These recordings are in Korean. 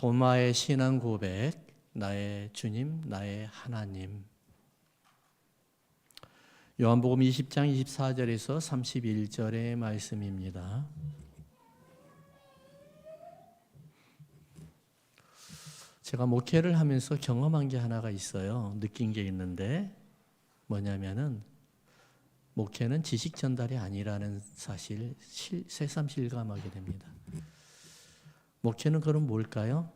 도마의 신앙 고백, 나의 주님, 나의 하나님. 요한복음 20장 24절에서 31절의 말씀입니다. 제가 목회를 하면서 경험한 게 하나가 있어요. 느낀 게 있는데 뭐냐면은 목회는 지식 전달이 아니라는 사실 새삼 실감하게 됩니다. 목회는 그럼 뭘까요?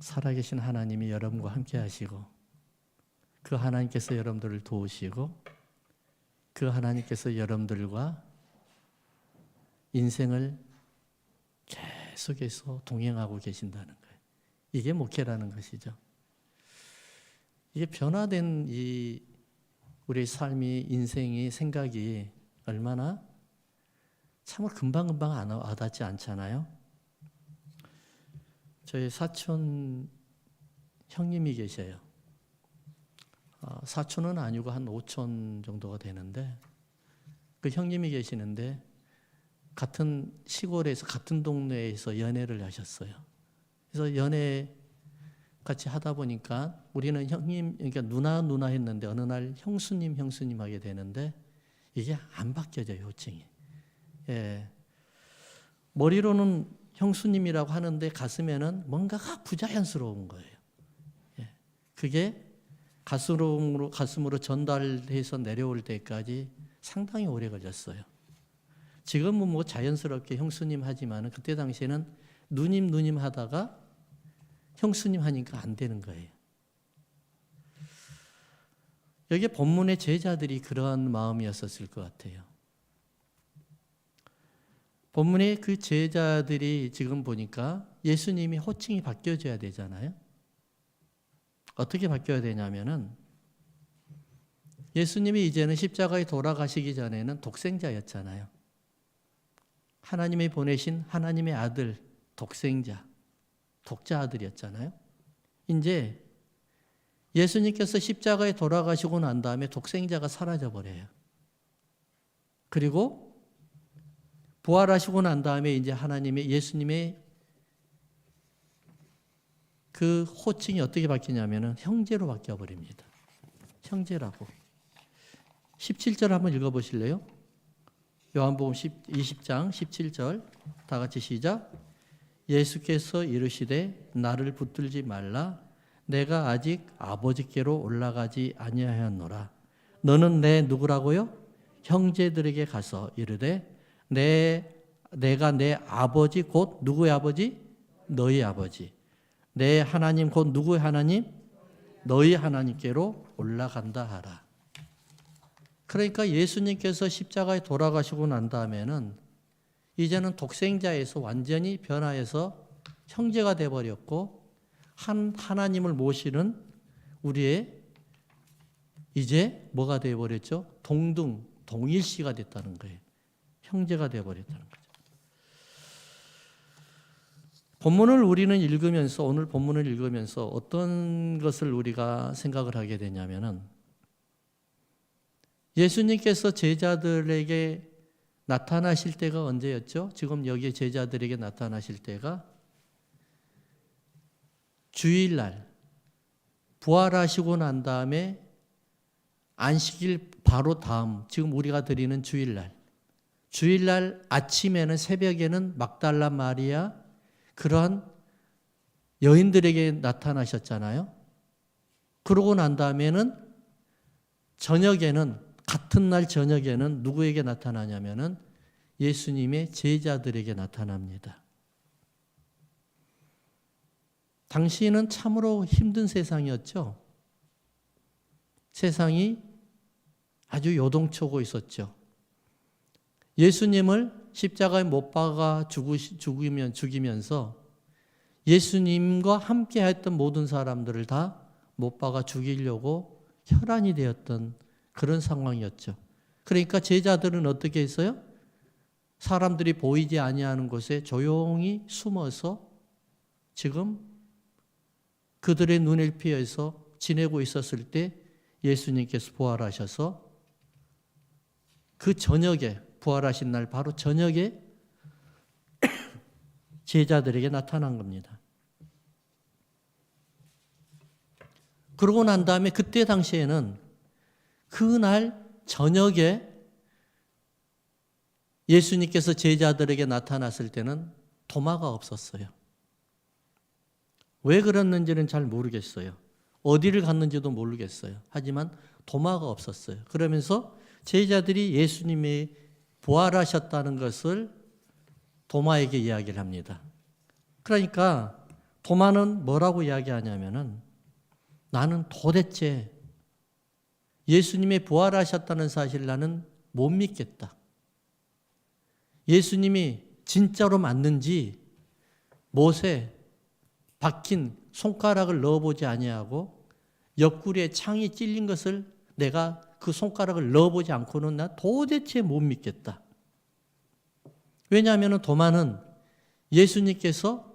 살아계신 하나님이 여러분과 함께 하시고 그 하나님께서 여러분들을 도우시고 그 하나님께서 여러분들과 인생을 계속해서 동행하고 계신다는 거예요. 이게 목회라는 것이죠. 이게 변화된 이 우리 삶이 인생이 생각이 얼마나 참으로 금방금방 와닿지 않잖아요. 저희 사촌 형님이 계셔요. 사촌은 아니고 한 5촌 정도가 되는데 그 형님이 계시는데 같은 시골에서 같은 동네에서 연애를 하셨어요. 그래서 연애 같이 하다 보니까 우리는 형님, 그러니까 누나 했는데 어느 날 형수님 하게 되는데 이게 안 바뀌어져요, 호칭이. 예. 머리로는 형수님이라고 하는데 가슴에는 뭔가가 부자연스러운 거예요. 예. 그게 가슴으로 전달해서 내려올 때까지 상당히 오래 걸렸어요. 지금은 뭐 자연스럽게 형수님 하지만 그때 당시에는 누님 하다가 형수님 하니까 안 되는 거예요. 여기 본문의 제자들이 그러한 마음이었을 것 같아요. 본문의 그 제자들이 지금 보니까 예수님이 호칭이 바뀌어져야 되잖아요. 어떻게 바뀌어야 되냐면은 예수님이 이제는 십자가에 돌아가시기 전에는 독생자였잖아요. 하나님이 보내신 하나님의 아들, 독생자, 독자 아들이었잖아요. 이제 예수님께서 십자가에 돌아가시고 난 다음에 독생자가 사라져 버려요. 그리고 부활하시고 난 다음에 이제 하나님의 예수님의 그 호칭이 어떻게 바뀌냐면은 형제로 바뀌어 버립니다. 형제라고. 17절 한번 읽어 보실래요? 요한복음 20장 17절 다 같이 시작. 예수께서 이르시되 나를 붙들지 말라. 내가 아직 아버지께로 올라가지 아니하였노라. 너는 내 누구라고요? 형제들에게 가서 이르되 내가 내 아버지 곧 누구의 아버지? 너희 아버지. 내 하나님 곧 누구의 하나님? 너희 하나님께로 올라간다 하라. 그러니까 예수님께서 십자가에 돌아가시고 난 다음에는 이제는 독생자에서 완전히 변화해서 형제가 되어버렸고 한 하나님을 모시는 우리의 이제 뭐가 되어버렸죠? 동일시가 됐다는 거예요. 형제가 되어버렸다는 거죠. 오늘 본문을 읽으면서 어떤 것을 우리가 생각을 하게 되냐면은 예수님께서 제자들에게 나타나실 때가 언제였죠? 지금 여기 제자들에게 나타나실 때가 주일날 부활하시고 난 다음에 안식일 바로 다음 지금 우리가 드리는 주일날 아침에는 새벽에는 막달라 마리아 그러한 여인들에게 나타나셨잖아요. 그러고 난 다음에는 같은 날 저녁에는 누구에게 나타나냐면은 예수님의 제자들에게 나타납니다. 당시에는 참으로 힘든 세상이었죠. 세상이 아주 요동치고 있었죠. 예수님을 십자가에 못 박아 죽이면서 예수님과 함께 했던 모든 사람들을 다 못 박아 죽이려고 혈안이 되었던 그런 상황이었죠. 그러니까 제자들은 어떻게 했어요? 사람들이 보이지 아니하는 곳에 조용히 숨어서 지금 그들의 눈을 피해서 지내고 있었을 때 예수님께서 부활하셔서 그 저녁에 부활하신 날 바로 저녁에 제자들에게 나타난 겁니다. 그러고 난 다음에 그때 당시에는 그날 저녁에 예수님께서 제자들에게 나타났을 때는 도마가 없었어요. 왜 그랬는지는 잘 모르겠어요. 어디를 갔는지도 모르겠어요. 하지만 도마가 없었어요. 그러면서 제자들이 예수님이 부활하셨다는 것을 도마에게 이야기를 합니다. 그러니까 도마는 뭐라고 이야기하냐면은 나는 도대체 예수님이 부활하셨다는 사실을 나는 못 믿겠다. 예수님이 진짜로 맞는지 못에 박힌 손가락을 넣어보지 아니하고 옆구리에 창이 찔린 것을 내가 그 손가락을 넣어보지 않고는 나 도대체 못 믿겠다. 왜냐하면 도마는 예수님께서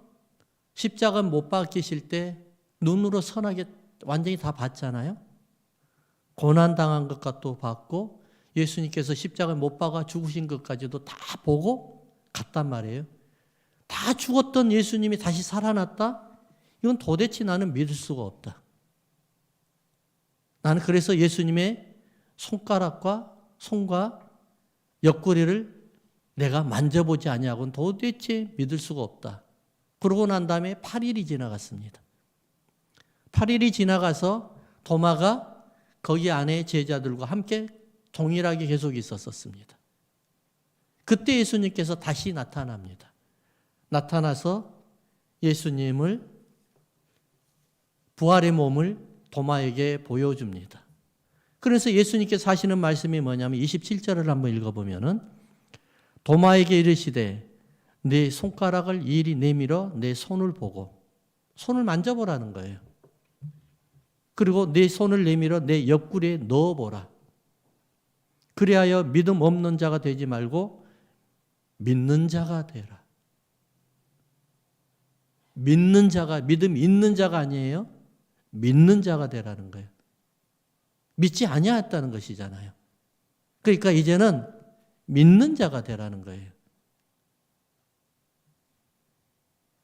십자가 못 박히실 때 눈으로 선하게 완전히 다 봤잖아요. 고난당한 것까지도 봤고 예수님께서 십자가 못 박아 죽으신 것까지도 다 보고 갔단 말이에요. 다 죽었던 예수님이 다시 살아났다? 이건 도대체 나는 믿을 수가 없다. 나는 그래서 예수님의 손가락과 손과 옆구리를 내가 만져보지 아니하고는 도대체 믿을 수가 없다. 그러고 난 다음에 8일이 지나갔습니다. 8일이 지나가서 도마가 거기 안에 제자들과 함께 동일하게 계속 있었습니다. 그때 예수님께서 다시 나타납니다. 나타나서 예수님을 부활의 몸을 도마에게 보여줍니다. 그래서 예수님께서 하시는 말씀이 뭐냐면 27절을 한번 읽어보면은 도마에게 이르시되 네 손가락을 이리 내밀어 내 손을 보고 손을 만져보라는 거예요. 그리고 내 손을 내밀어 내 옆구리에 넣어보라. 그리하여 믿음 없는 자가 되지 말고 믿는 자가 되라. 믿는 자가, 믿음 있는 자가 아니에요. 믿는 자가 되라는 거예요. 믿지 아니하였다는 것이잖아요. 그러니까 이제는 믿는 자가 되라는 거예요.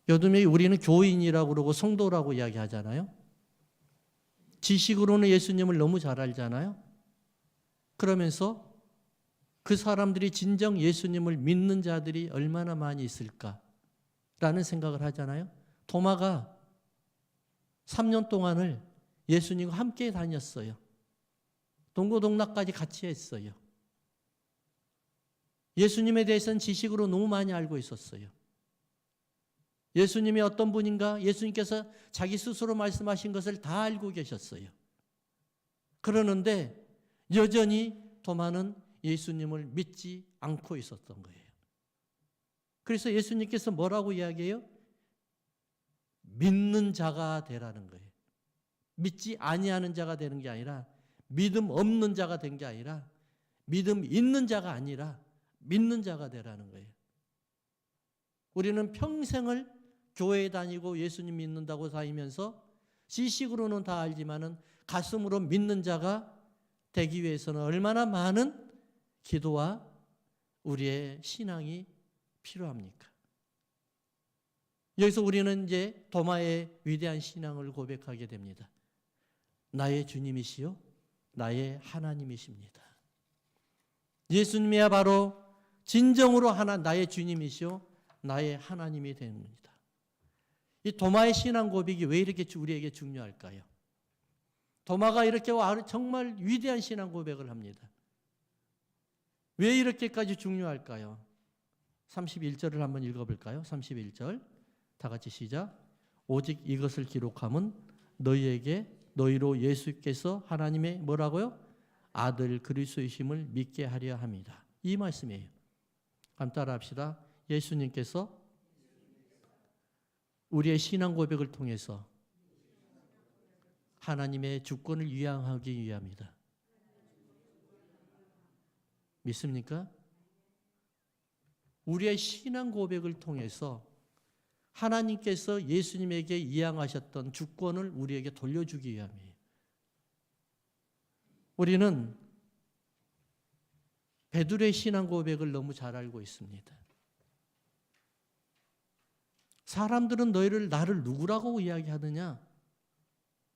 요즘에 우리는 교인이라고 그러고 성도라고 이야기하잖아요. 지식으로는 예수님을 너무 잘 알잖아요. 그러면서 그 사람들이 진정 예수님을 믿는 자들이 얼마나 많이 있을까라는 생각을 하잖아요. 도마가 3년 동안을 예수님과 함께 다녔어요. 동고동락까지 같이 했어요. 예수님에 대해서는 지식으로 너무 많이 알고 있었어요. 예수님이 어떤 분인가, 예수님께서 자기 스스로 말씀하신 것을 다 알고 계셨어요. 그러는데 여전히 도마는 예수님을 믿지 않고 있었던 거예요. 그래서 예수님께서 뭐라고 이야기해요? 믿는 자가 되라는 거예요. 믿지 아니하는 자가 되는 게 아니라 믿음 없는 자가 된 게 아니라 믿음 있는 자가 아니라 믿는 자가 되라는 거예요. 우리는 평생을 교회에 다니고 예수님 믿는다고 다니면서 지식으로는 다 알지만은 가슴으로 믿는 자가 되기 위해서는 얼마나 많은 기도와 우리의 신앙이 필요합니까? 여기서 우리는 이제 도마의 위대한 신앙을 고백하게 됩니다. 나의 주님이시요 나의 하나님이십니다. 예수님이야 바로 진정으로 나의 주님이시요 나의 하나님이 됩니다. 이 도마의 신앙 고백이 왜 이렇게 우리에게 중요할까요? 도마가 이렇게 정말 위대한 신앙 고백을 합니다. 왜 이렇게까지 중요할까요? 31절을 한번 읽어볼까요? 31절 다 같이 시작. 오직 이것을 기록함은 너희로 예수께서 하나님의 뭐라고요? 아들 그리스도이심을 믿게 하려 함이다. 이 말씀이에요. 한번 따라합시다. 예수님께서 우리의 신앙 고백을 통해서 하나님의 주권을 위양하기 위함이다. 믿습니까? 우리의 신앙 고백을 통해서 하나님께서 예수님에게 이양하셨던 주권을 우리에게 돌려주기 위함이에요. 우리는 베드로의 신앙 고백을 너무 잘 알고 있습니다. 사람들은 나를 누구라고 이야기하느냐?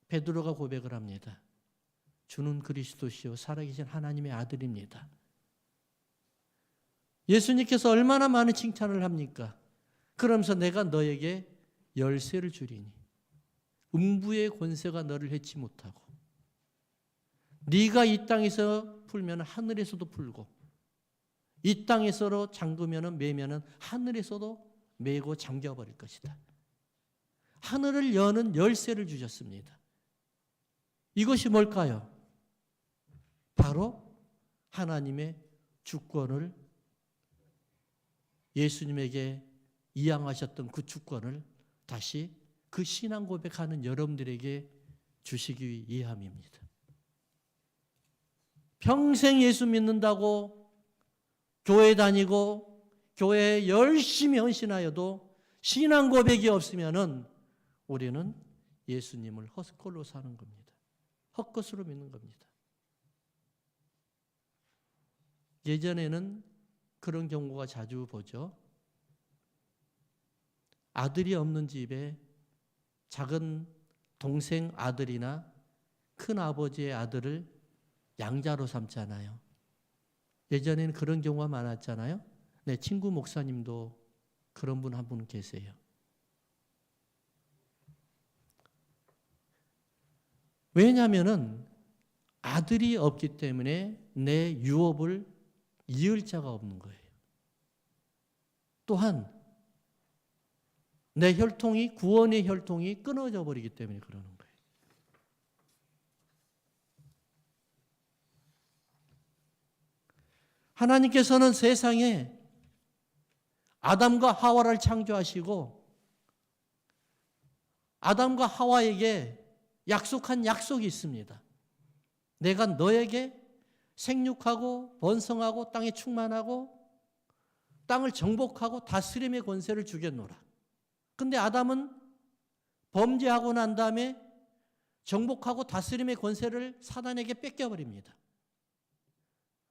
베드로가 고백을 합니다. 주는 그리스도시요 살아계신 하나님의 아들입니다. 예수님께서 얼마나 많은 칭찬을 합니까? 그러면서 내가 너에게 열쇠를 주리니 음부의 권세가 너를 해치 못하고 네가 이 땅에서 풀면 하늘에서도 풀고 이 땅에서 잠그면 매면 하늘에서도 매고 잠겨버릴 것이다. 하늘을 여는 열쇠를 주셨습니다. 이것이 뭘까요? 바로 하나님의 주권을 예수님에게 이양하셨던 그 주권을 다시 그 신앙 고백하는 여러분들에게 주시기 위함입니다. 평생 예수 믿는다고 교회 다니고 교회에 열심히 헌신하여도 신앙 고백이 없으면은 우리는 예수님을 헛걸로 사는 겁니다. 헛것으로 믿는 겁니다. 예전에는 그런 경우가 자주 보죠. 아들이 없는 집에 작은 동생 아들이나 큰 아버지의 아들을 양자로 삼잖아요. 예전에는 그런 경우가 많았잖아요. 내 친구 목사님도 그런 분 한 분 계세요. 왜냐하면은 아들이 없기 때문에 내 유업을 이을 자가 없는 거예요. 또한 내 혈통이 구원의 혈통이 끊어져 버리기 때문에 그러는 거예요. 하나님께서는 세상에 아담과 하와를 창조하시고 아담과 하와에게 약속한 약속이 있습니다. 내가 너에게 생육하고 번성하고 땅에 충만하고 땅을 정복하고 다스림의 권세를 주겠노라. 근데 아담은 범죄하고 난 다음에 정복하고 다스림의 권세를 사단에게 뺏겨버립니다.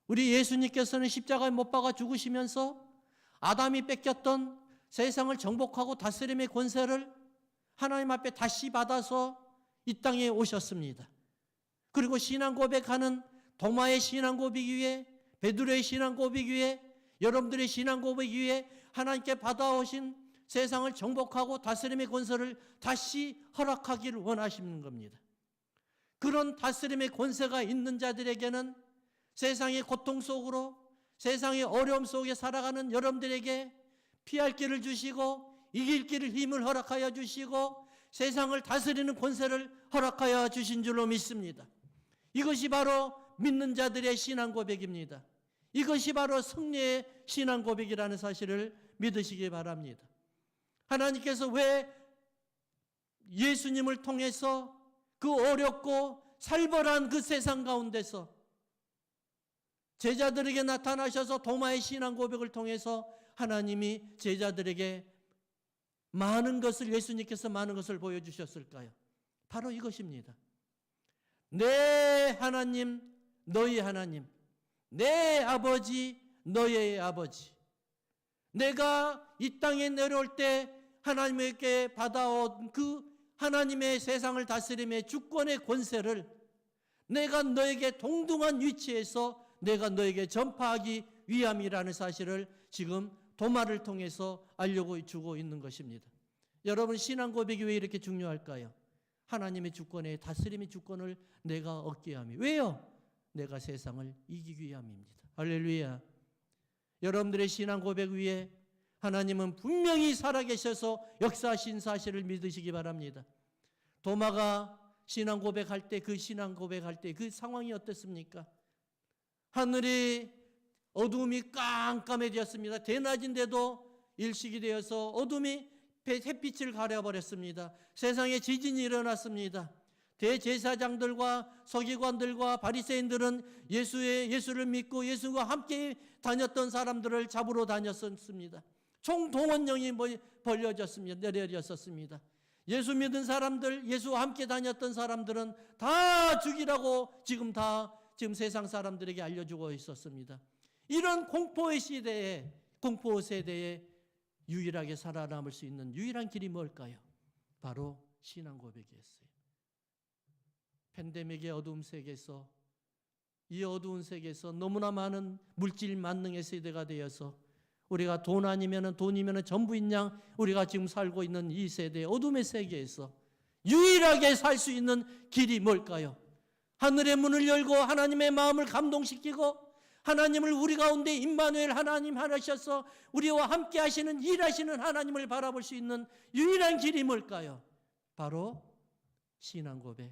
우리 예수님께서는 십자가에 못 박아 죽으시면서 아담이 뺏겼던 세상을 정복하고 다스림의 권세를 하나님 앞에 다시 받아서 이 땅에 오셨습니다. 그리고 신앙 고백하는 도마의 신앙 고백 위에 베드로의 신앙 고백 위에 여러분들의 신앙 고백 위에 하나님께 받아오신 세상을 정복하고 다스림의 권세를 다시 허락하기를 원하시는 겁니다. 그런 다스림의 권세가 있는 자들에게는 세상의 고통 속으로 세상의 어려움 속에 살아가는 여러분들에게 피할 길을 주시고 이길 길을 힘을 허락하여 주시고 세상을 다스리는 권세를 허락하여 주신 줄로 믿습니다. 이것이 바로 믿는 자들의 신앙 고백입니다. 이것이 바로 승리의 신앙 고백이라는 사실을 믿으시기 바랍니다. 하나님께서 왜 예수님을 통해서 그 어렵고 살벌한 그 세상 가운데서 제자들에게 나타나셔서 도마의 신앙 고백을 통해서 하나님이 제자들에게 많은 것을 예수님께서 많은 것을 보여주셨을까요? 바로 이것입니다. 내 하나님 너희 하나님 내 아버지 너희의 아버지 내가 이 땅에 내려올 때 하나님께 받아온 그 하나님의 세상을 다스림의 주권의 권세를 내가 너에게 동등한 위치에서 내가 너에게 전파하기 위함이라는 사실을 지금 도마를 통해서 알려주고 있는 것입니다. 여러분 신앙 고백이 왜 이렇게 중요할까요? 하나님의 주권의 다스림의 주권을 내가 얻게 함이 왜요? 내가 세상을 이기기 위함입니다. 할렐루야. 여러분들의 신앙 고백 위에 하나님은 분명히 살아계셔서 역사하신 사실을 믿으시기 바랍니다. 도마가 신앙 고백할 때 그 신앙 고백할 때 그 상황이 어땠습니까? 하늘이 어두움이 깜깜해졌습니다. 대낮인데도 일식이 되어서 어둠이 햇빛을 가려버렸습니다. 세상에 지진이 일어났습니다. 대제사장들과 서기관들과 바리새인들은 예수를 믿고 예수와 함께 다녔던 사람들을 잡으러 다녔습니다. 총동원령이 벌려졌습니다. 내려졌었습니다. 예수 믿은 사람들, 예수와 함께 다녔던 사람들은 다 죽이라고 지금 세상 사람들에게 알려주고 있었습니다. 이런 공포의 시대에, 공포 세대에 유일하게 살아남을 수 있는 유일한 길이 뭘까요? 바로 신앙 고백이었어요. 팬데믹의 어두운 세계에서, 이 어두운 세계에서 너무나 많은 물질 만능의 세대가 되어서 우리가 돈이면 전부인 양 우리가 지금 살고 있는 이 세대의 어둠의 세계에서 유일하게 살 수 있는 길이 뭘까요? 하늘의 문을 열고 하나님의 마음을 감동시키고 하나님을 우리 가운데 임마누엘 하나님 하셔서 우리와 함께 하시는 일하시는 하나님을 바라볼 수 있는 유일한 길이 뭘까요? 바로 신앙 고백.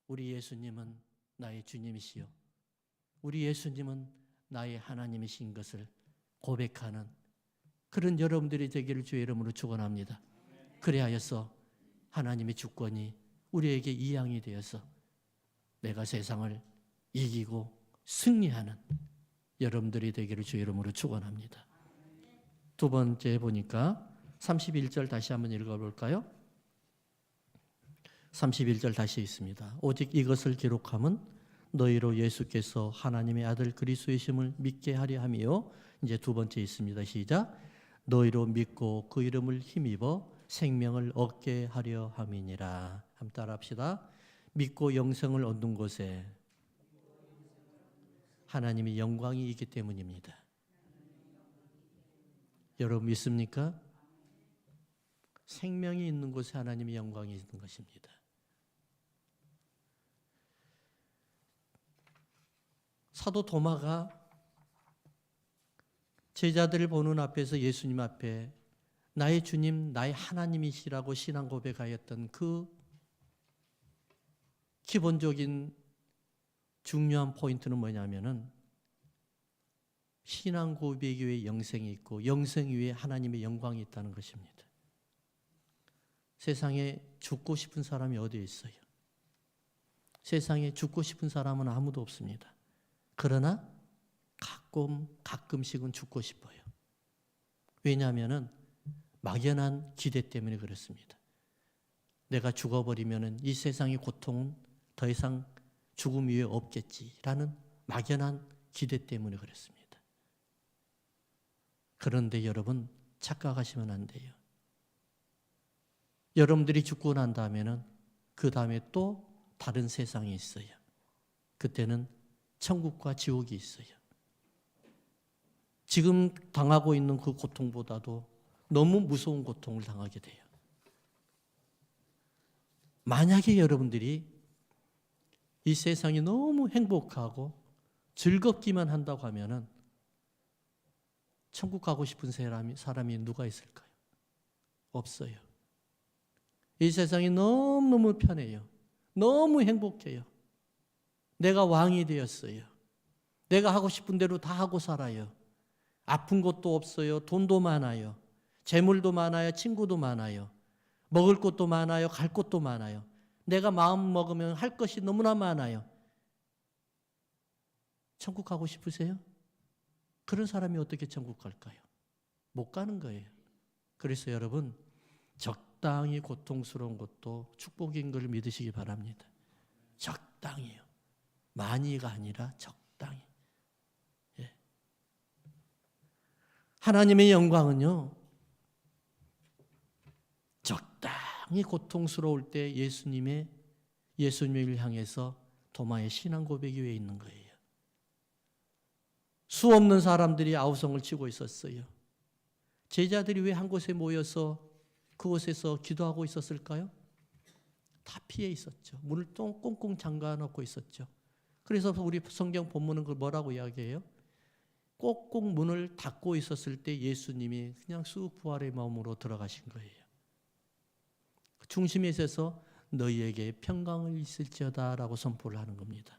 우리 예수님은 나의 주님이시요 우리 예수님은 나의 하나님이신 것을 고백하는 그런 여러분들이 되기를 주의 이름으로 축원합니다. 그래하여서 하나님의 주권이 우리에게 이양이 되어서 내가 세상을 이기고 승리하는 여러분들이 되기를 주의 이름으로 축원합니다. 두 번째 보니까 31절 다시 한번 읽어볼까요? 31절 다시 있습니다. 오직 이것을 기록함은 너희로 예수께서 하나님의 아들 그리스도이심을 믿게 하려 함이요. 이제 두 번째 있습니다. 시작. 너희로 믿고 그 이름을 힘입어 생명을 얻게 하려 함이니라. 한번 따라합시다. 믿고 영생을 얻는 곳에 하나님의 영광이 있기 때문입니다. 여러분 믿습니까? 생명이 있는 곳에 하나님의 영광이 있는 것입니다. 사도 도마가 제자들을 보는 앞에서 예수님 앞에 나의 주님, 나의 하나님이시라고 신앙 고백하였던 그 기본적인 중요한 포인트는 뭐냐면은 신앙 고백 위에 영생이 있고 영생 위에 하나님의 영광이 있다는 것입니다. 세상에 죽고 싶은 사람이 어디에 있어요? 세상에 죽고 싶은 사람은 아무도 없습니다. 그러나 가끔씩은 죽고 싶어요. 왜냐하면 막연한 기대 때문에 그렇습니다. 내가 죽어버리면 이 세상의 고통은 더 이상 죽음 위에 없겠지라는 막연한 기대 때문에 그렇습니다. 그런데 여러분 착각하시면 안 돼요. 여러분들이 죽고 난 다음에는 그 다음에 또 다른 세상이 있어요. 그때는 천국과 지옥이 있어요. 지금 당하고 있는 그 고통보다도 너무 무서운 고통을 당하게 돼요. 만약에 여러분들이 이 세상이 너무 행복하고 즐겁기만 한다고 하면은 천국 가고 싶은 사람이 누가 있을까요? 없어요. 이 세상이 너무너무 편해요. 너무 행복해요. 내가 왕이 되었어요. 내가 하고 싶은 대로 다 하고 살아요. 아픈 것도 없어요. 돈도 많아요. 재물도 많아요. 친구도 많아요. 먹을 것도 많아요. 갈 곳도 많아요. 내가 마음 먹으면 할 것이 너무나 많아요. 천국 가고 싶으세요? 그런 사람이 어떻게 천국 갈까요? 못 가는 거예요. 그래서 여러분 적당히 고통스러운 것도 축복인 걸 믿으시기 바랍니다. 적당히요. 많이가 아니라 적당히. 예. 하나님의 영광은요. 적당히 고통스러울 때 예수님을 향해서 도마의 신앙 고백이 왜 있는 거예요. 수 없는 사람들이 아우성을 치고 있었어요. 제자들이 왜 한 곳에 모여서 그곳에서 기도하고 있었을까요? 다 피해 있었죠. 문을 꽁꽁 잠가 놓고 있었죠. 그래서 우리 성경 본문은 그걸 뭐라고 이야기해요? 꼭꼭 문을 닫고 있었을 때 예수님이 그냥 쑥 부활의 마음으로 들어가신 거예요. 중심에 있어서 너희에게 평강을 있을지어다 라고 선포를 하는 겁니다.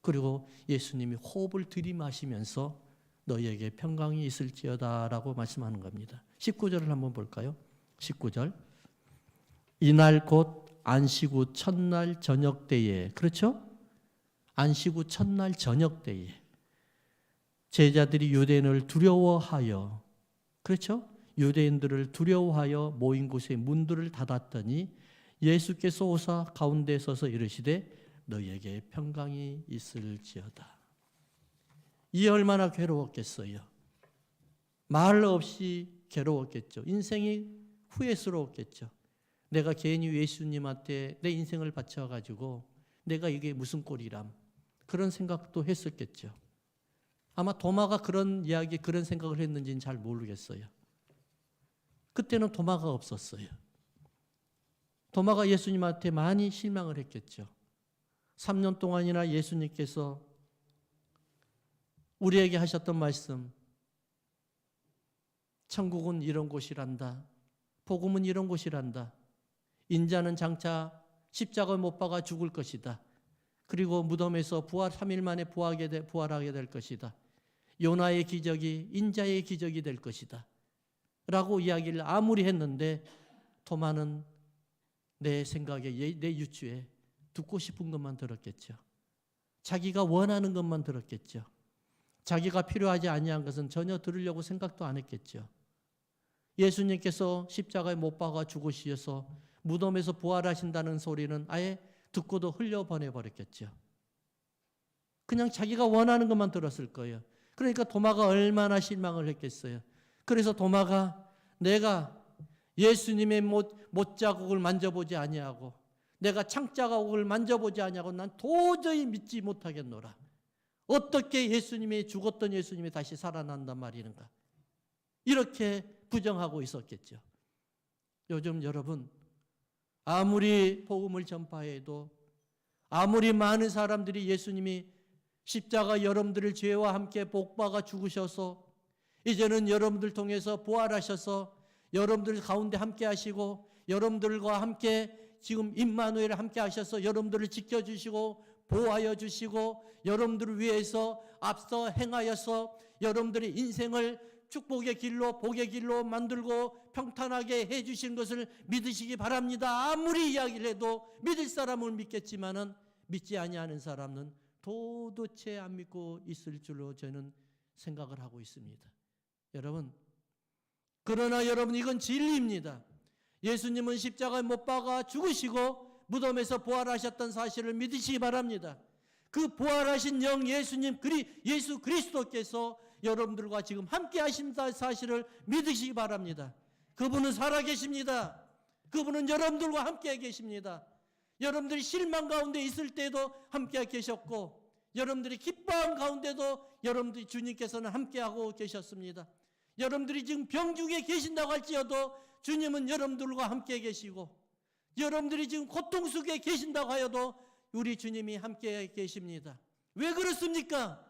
그리고 예수님이 호흡을 들이마시면서 너희에게 평강이 있을지어다 라고 말씀하는 겁니다. 19절을 한번 볼까요? 19절. 이날 곧 안식 후 첫날 저녁 때에, 그렇죠? 안식 후 첫날 저녁 때에 제자들이 유대인을 두려워하여, 그렇죠? 유대인들을 두려워하여 모인 곳에 문들을 닫았더니 예수께서 오사 가운데 서서 이르시되 너희에게 평강이 있을지어다. 이 얼마나 괴로웠겠어요. 말 없이 괴로웠겠죠. 인생이 후회스러웠겠죠. 내가 괜히 예수님한테 내 인생을 바쳐가지고 내가 이게 무슨 꼴이람. 그런 생각도 했었겠죠. 아마 도마가 그런 이야기, 그런 생각을 했는지는 잘 모르겠어요. 그때는 도마가 없었어요. 도마가 예수님한테 많이 실망을 했겠죠. 3년 동안이나 예수님께서 우리에게 하셨던 말씀, 천국은 이런 곳이란다. 복음은 이런 곳이란다. 인자는 장차 십자가에 못 박아 죽을 것이다. 그리고 무덤에서 3일 만에 부활하게 될 것이다. 요나의 기적이 인자의 기적이 될 것이다. 라고 이야기를 아무리 했는데 토마는 내 생각에, 내 유추에 듣고 싶은 것만 들었겠죠. 자기가 원하는 것만 들었겠죠. 자기가 필요하지 아니한 것은 전혀 들으려고 생각도 안 했겠죠. 예수님께서 십자가에 못 박아 죽으셔서 무덤에서 부활하신다는 소리는 아예 듣고도 흘려보내버렸겠죠. 그냥 자기가 원하는 것만 들었을 거예요. 그러니까 도마가 얼마나 실망을 했겠어요. 그래서 도마가 내가 예수님의 못자국을 만져보지 아니하고 내가 창자국을 만져보지 아니하고 난 도저히 믿지 못하겠노라. 어떻게 예수님이 죽었던 예수님이 다시 살아난단 말이는가. 이렇게 부정하고 있었겠죠. 요즘 여러분 아무리 복음을 전파해도 아무리 많은 사람들이 예수님이 십자가 여러분들을 죄와 함께 복받아 죽으셔서 이제는 여러분들 통해서 부활하셔서 여러분들 가운데 함께 하시고 여러분들과 함께 지금 임마누엘 함께 하셔서 여러분들을 지켜주시고 보호하여 주시고 여러분들을 위해서 앞서 행하여서 여러분들의 인생을 축복의 길로 복의 길로 만들고 평탄하게 해주신 것을 믿으시기 바랍니다. 아무리 이야기를 해도 믿을 사람은 믿겠지만은 믿지 아니하는 사람은 도대체 안 믿고 있을 줄로 저는 생각을 하고 있습니다. 여러분, 그러나 여러분 이건 진리입니다. 예수님은 십자가에 못 박아 죽으시고 무덤에서 부활하셨던 사실을 믿으시기 바랍니다. 그 부활하신 영 예수님 예수 그리스도께서 여러분들과 지금 함께 하신다 사실을 믿으시기 바랍니다. 그분은 살아계십니다. 그분은 여러분들과 함께 계십니다. 여러분들이 실망 가운데 있을 때도 함께 계셨고 여러분들이 기뻐한 가운데도 여러분들이 주님께서는 함께하고 계셨습니다. 여러분들이 지금 병중에 계신다고 할지어도 주님은 여러분들과 함께 계시고 여러분들이 지금 고통 속에 계신다고 하여도 우리 주님이 함께 계십니다. 왜 그렇습니까?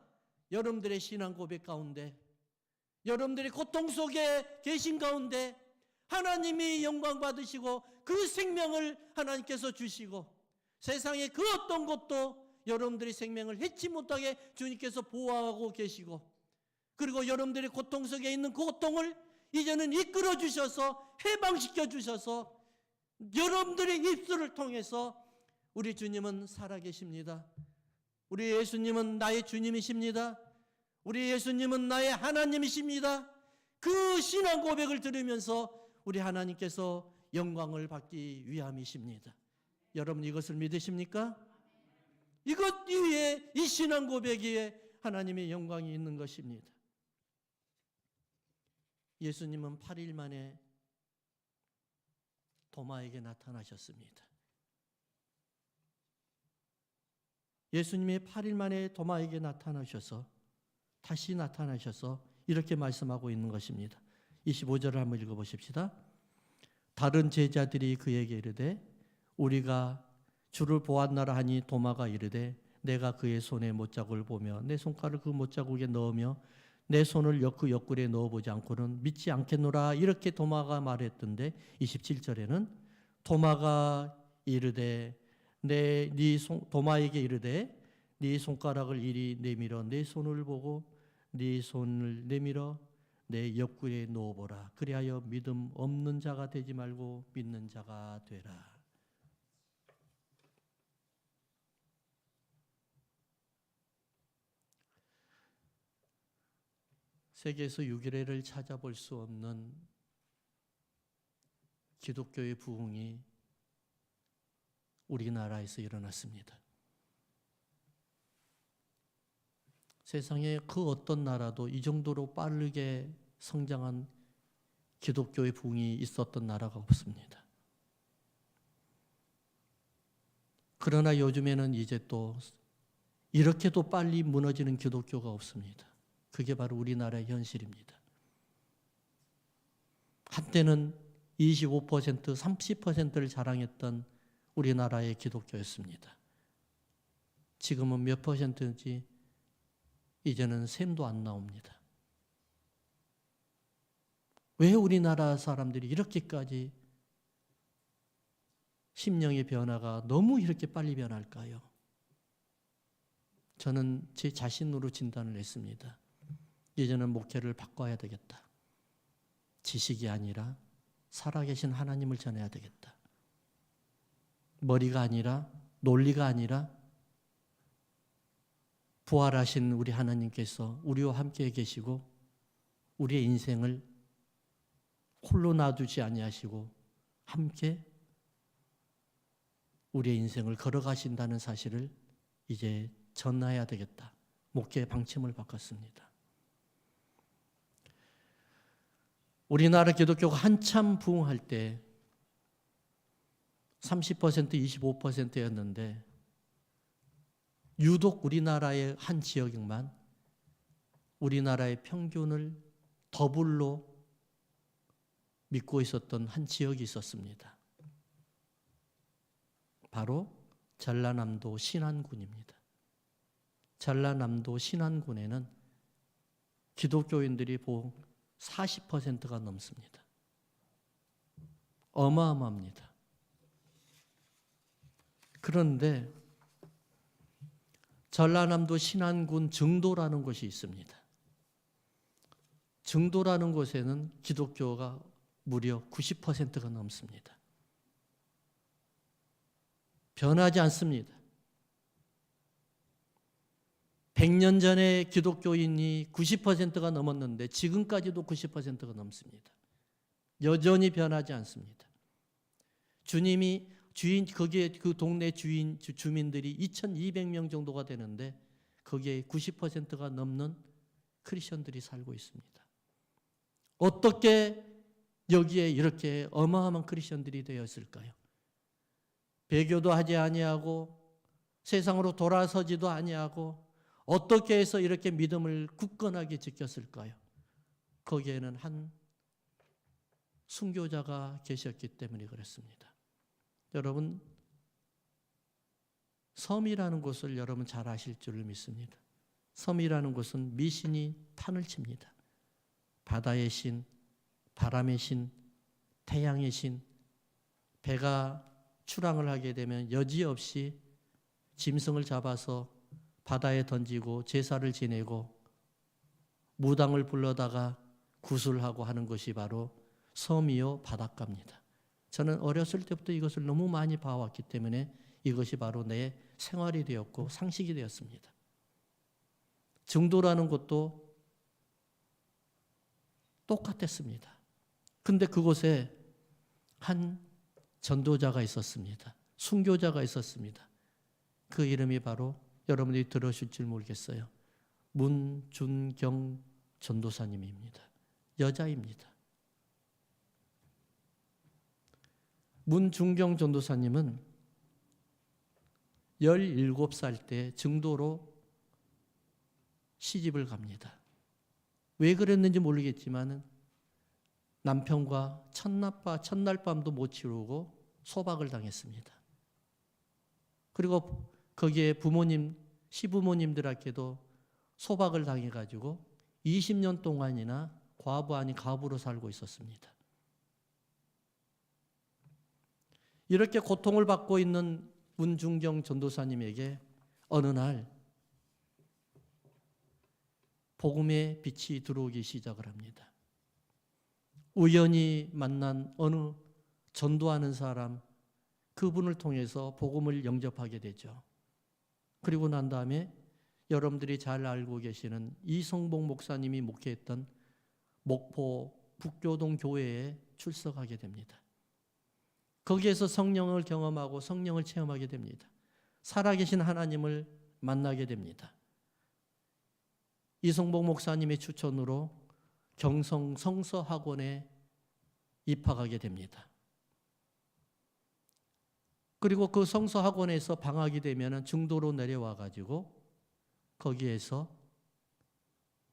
여러분들의 신앙 고백 가운데 여러분들이 고통 속에 계신 가운데 하나님이 영광 받으시고 그 생명을 하나님께서 주시고 세상에 그 어떤 것도 여러분들이 생명을 해치 못하게 주님께서 보호하고 계시고 그리고 여러분들이 고통 속에 있는 그 고통을 이제는 이끌어 주셔서 해방시켜 주셔서 여러분들의 입술을 통해서 우리 주님은 살아계십니다. 우리 예수님은 나의 주님이십니다. 우리 예수님은 나의 하나님이십니다. 그 신앙 고백을 들으면서 우리 하나님께서 영광을 받기 위함이십니다. 여러분 이것을 믿으십니까? 이것 위에 이 신앙 고백 위에 하나님의 영광이 있는 것입니다. 예수님은 8일 만에 도마에게 나타나셨습니다. 예수님이 8일 만에 도마에게 나타나셔서 다시 나타나셔서 이렇게 말씀하고 있는 것입니다. 25절을 한번 읽어보십시다. 다른 제자들이 그에게 이르되 우리가 주를 보았나라 하니 도마가 이르되 내가 그의 손에 못자국을 보며 내 손가락을 그 못자국에 넣으며 내 손을 그 옆구리에 넣어보지 않고는 믿지 않겠노라. 이렇게 도마가 말했던데 27절에는 도마가 이르되 도마에게 이르되 네 손가락을 이리 내밀어 내 손을 보고 네 손을 내밀어 내 옆구리에 넣어보라. 그리하여 믿음 없는 자가 되지 말고 믿는 자가 되라. 세계에서 유일회를 찾아볼 수 없는 기독교의 부흥이 우리나라에서 일어났습니다. 세상에 그 어떤 나라도 이 정도로 빠르게 성장한 기독교의 부흥이 있었던 나라가 없습니다. 그러나 요즘에는 이제 또 이렇게도 빨리 무너지는 기독교가 없습니다. 그게 바로 우리나라의 현실입니다. 한때는 25%, 30%를 자랑했던 우리나라의 기독교였습니다. 지금은 몇 퍼센트인지 이제는 셈도 안 나옵니다. 왜 우리나라 사람들이 이렇게까지 심령의 변화가 너무 이렇게 빨리 변할까요? 저는 제 자신으로 진단을 했습니다. 이제는 목회를 바꿔야 되겠다. 지식이 아니라 살아계신 하나님을 전해야 되겠다. 머리가 아니라, 논리가 아니라 부활하신 우리 하나님께서 우리와 함께 계시고 우리의 인생을 홀로 놔두지 아니하시고 함께 우리의 인생을 걸어가신다는 사실을 이제 전해야 되겠다. 목회의 방침을 바꿨습니다. 우리나라 기독교가 한참 부흥할 때 30%, 25%였는데 유독 우리나라의 한 지역만 우리나라의 평균을 더블로 믿고 있었던 한 지역이 있었습니다. 바로 전라남도 신안군입니다. 전라남도 신안군에는 기독교인들이 보통 40%가 넘습니다. 어마어마합니다. 그런데 전라남도 신안군 증도라는 곳이 있습니다. 증도라는 곳에는 기독교가 무려 90%가 넘습니다. 변하지 않습니다. 100년 전에 기독교인이 90%가 넘었는데 지금까지도 90%가 넘습니다. 여전히 변하지 않습니다. 주님이 거기에 그 동네 주민들이 2,200명 정도가 되는데 거기에 90%가 넘는 크리스천들이 살고 있습니다. 어떻게 여기에 이렇게 어마어마한 크리스천들이 되었을까요? 배교도 하지 아니하고 세상으로 돌아서지도 아니하고 어떻게 해서 이렇게 믿음을 굳건하게 지켰을까요? 거기에는 한 순교자가 계셨기 때문에 그렇습니다. 여러분, 섬이라는 곳을 여러분 잘 아실 줄 믿습니다. 섬이라는 곳은 미신이 판을 칩니다. 바다의 신, 바람의 신, 태양의 신, 배가 출항을 하게 되면 여지없이 짐승을 잡아서 바다에 던지고 제사를 지내고 무당을 불러다가 구슬하고 하는 것이 바로 섬이요 바닷가입니다. 저는 어렸을 때부터 이것을 너무 많이 봐왔기 때문에 이것이 바로 내 생활이 되었고 상식이 되었습니다. 증도라는 것도 똑같았습니다. 근데 그곳에 한 전도자가 있었습니다. 순교자가 있었습니다. 그 이름이 바로 여러분들이 들으실 줄 모르겠어요. 문준경 전도사님입니다. 여자입니다. 문준경 전도사님은 17살 때 증도로 시집을 갑니다. 왜 그랬는지 모르겠지만 남편과 첫날 밤도 못 치르고 소박을 당했습니다. 그리고 거기에 시부모님들에게도 소박을 당해가지고 20년 동안이나 과부 아닌 가부로 살고 있었습니다. 이렇게 고통을 받고 있는 문준경 전도사님에게 어느 날 복음의 빛이 들어오기 시작을 합니다. 우연히 만난 어느 전도하는 사람, 그분을 통해서 복음을 영접하게 되죠. 그리고 난 다음에 여러분들이 잘 알고 계시는 이성복 목사님이 목회했던 목포 북교동 교회에 출석하게 됩니다. 거기에서 성령을 경험하고 성령을 체험하게 됩니다. 살아계신 하나님을 만나게 됩니다. 이성복 목사님의 추천으로 경성 성서학원에 입학하게 됩니다. 그리고 그 성서 학원에서 방학이 되면 중도로 내려와 가지고 거기에서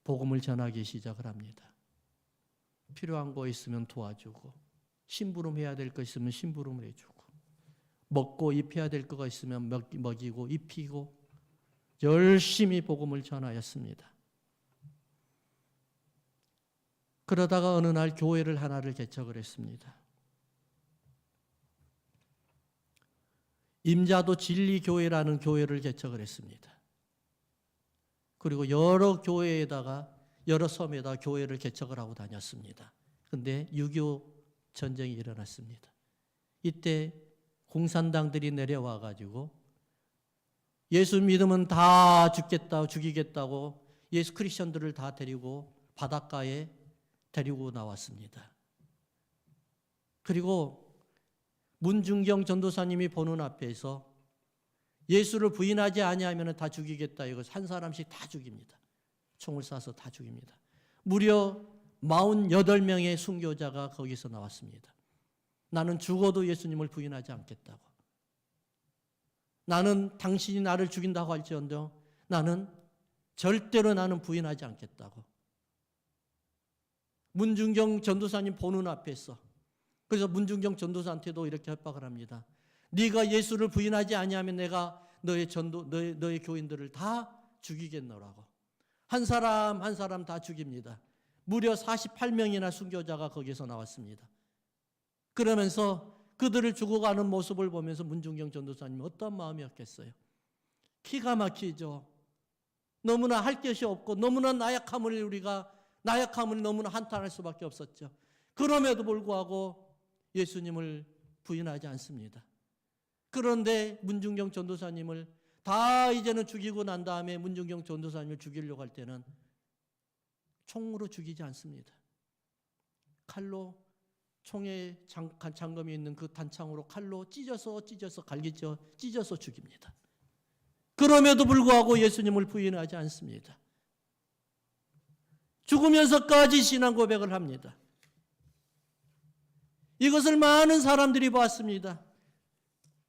복음을 전하기 시작을 합니다. 필요한 거 있으면 도와주고, 심부름 해야 될 거 있으면 심부름을 해주고, 먹고 입혀야 될 거가 있으면 먹이고 입히고 열심히 복음을 전하였습니다. 그러다가 어느 날 교회를 하나를 개척을 했습니다. 임자도 진리교회라는 교회를 개척을 했습니다. 그리고 여러 교회에다가 여러 섬에다 교회를 개척을 하고 다녔습니다. 그런데 6.25 전쟁이 일어났습니다. 이때 공산당들이 내려와 가지고 예수 믿으면 다 죽이겠다고 예수 크리스천들을 다 데리고 바닷가에 데리고 나왔습니다. 그리고 문중경 전도사님이 보는 앞에서 예수를 부인하지 아니하면 다 죽이겠다. 이거 한 사람씩 다 죽입니다. 총을 쏴서 다 죽입니다. 무려 48명의 순교자가 거기서 나왔습니다. 나는 죽어도 예수님을 부인하지 않겠다고. 나는 당신이 나를 죽인다고 할지언정 나는 절대로 나는 부인하지 않겠다고. 문중경 전도사님 보는 앞에서, 그래서 문중경 전도사한테도 이렇게 협박을 합니다. 네가 예수를 부인하지 아니하면 내가 너의 교인들을 다 죽이겠노라고. 한 사람 한 사람 다 죽입니다. 무려 48명이나 순교자가 거기서 나왔습니다. 그러면서 그들을 죽어가는 모습을 보면서 문중경 전도사님은 어떤 마음이었겠어요? 기가 막히죠. 너무나 할 것이 없고 너무나 나약함을 너무나 한탄할 수밖에 없었죠. 그럼에도 불구하고 예수님을 부인하지 않습니다. 그런데 문중경 전도사님을 다 이제는 죽이고 난 다음에 문중경 전도사님을 죽이려고 할 때는 총으로 죽이지 않습니다. 칼로, 총에 장검이 있는 그 단창으로 칼로 찢어서 찢어서 죽입니다. 그럼에도 불구하고 예수님을 부인하지 않습니다. 죽으면서까지 신앙 고백을 합니다. 이것을 많은 사람들이 봤습니다.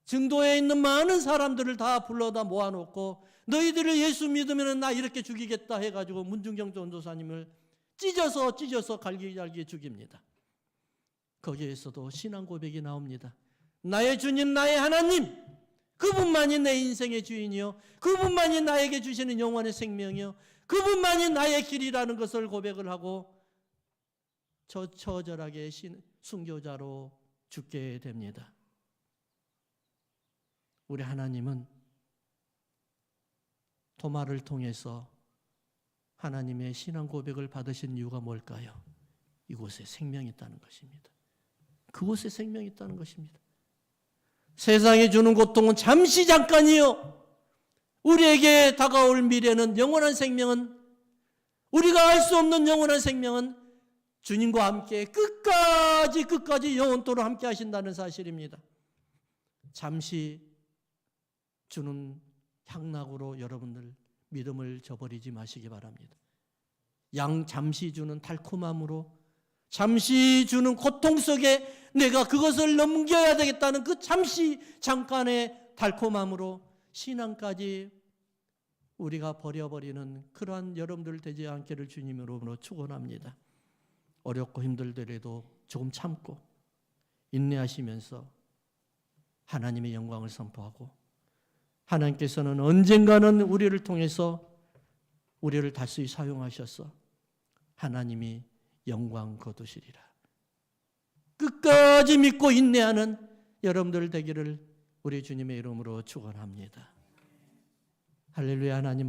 증도에 있는 많은 사람들을 다 불러다 모아놓고 너희들을 예수 믿으면 나 이렇게 죽이겠다 해가지고 문중경 전도사님을 찢어서 갈기갈기 죽입니다. 거기에서도 신앙 고백이 나옵니다. 나의 주님, 나의 하나님, 그분만이 내 인생의 주인이요, 그분만이 나에게 주시는 영원의 생명이요, 그분만이 나의 길이라는 것을 고백을 하고 처절하게 순교자로 죽게 됩니다. 우리 하나님은 도마를 통해서 하나님의 신앙 고백을 받으신 이유가 뭘까요? 이곳에 생명이 있다는 것입니다. 그곳에 생명이 있다는 것입니다. 세상이 주는 고통은 잠시 잠깐이요. 우리에게 다가올 미래는, 영원한 생명은, 우리가 알 수 없는 영원한 생명은 주님과 함께 끝까지 영원토록 함께 하신다는 사실입니다. 잠시 주는 향락으로 여러분들 믿음을 저버리지 마시기 바랍니다. 잠시 주는 달콤함으로, 잠시 주는 고통 속에 내가 그것을 넘겨야 되겠다는 그 잠깐의 달콤함으로 신앙까지 우리가 버려버리는 그러한 여러분들 되지 않기를 주님으로 축원합니다. 어렵고 힘들더라도 조금 참고 인내하시면서 하나님의 영광을 선포하고, 하나님께서는 언젠가는 우리를 통해서 우리를 다시 사용하셔서 하나님이 영광 거두시리라. 끝까지 믿고 인내하는 여러분들 되기를 우리 주님의 이름으로 축원합니다. 할렐루야. 하나님